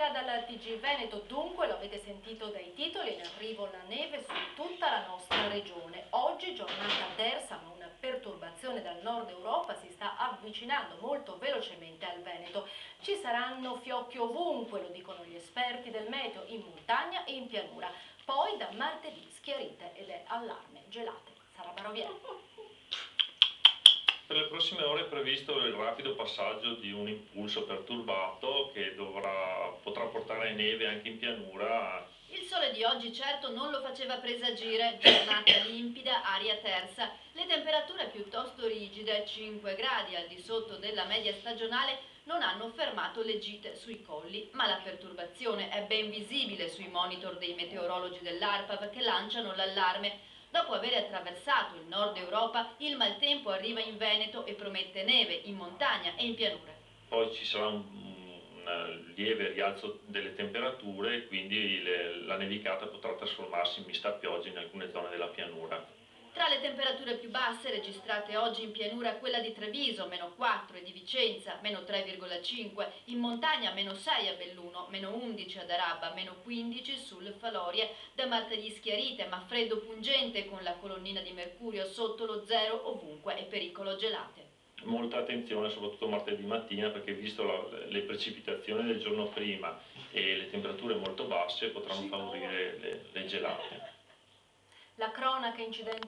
Buonasera dal TG Veneto. Dunque, lo avete sentito dai titoli, in arrivo la neve su tutta la nostra regione. Oggi giornata tersa, ma una perturbazione dal nord Europa si sta avvicinando molto velocemente al Veneto. Ci saranno fiocchi ovunque, lo dicono gli esperti del meteo, in montagna e in pianura. Poi da martedì schiarite ed è allarme gelate. Sara Baroviera. Per le prossime ore è previsto il rapido passaggio di un impulso perturbato che potrà portare neve anche in pianura. Il sole di oggi certo non lo faceva presagire, giornata limpida, aria tersa, le temperature piuttosto rigide, 5 gradi al di sotto della media stagionale, non hanno fermato le gite sui colli, ma la perturbazione è ben visibile sui monitor dei meteorologi dell'ARPAV che lanciano l'allarme. Dopo aver attraversato il nord Europa, il maltempo arriva in Veneto e promette neve in montagna e in pianura. Poi ci sarà un lieve rialzo delle temperature e quindi la nevicata potrà trasformarsi in mista pioggia in alcune zone della pianura. Tra le temperature più basse registrate oggi in pianura quella di Treviso, meno 4, e di Vicenza, meno 3,5, in montagna meno 6 a Belluno, meno 11 ad Araba, meno 15 sul Falorie. Da martedì schiarite ma freddo pungente con la colonnina di mercurio sotto lo zero ovunque e pericolo gelate. Molta attenzione soprattutto martedì mattina perché visto le precipitazioni del giorno prima e le temperature molto basse potranno favorire le gelate. La cronaca incidente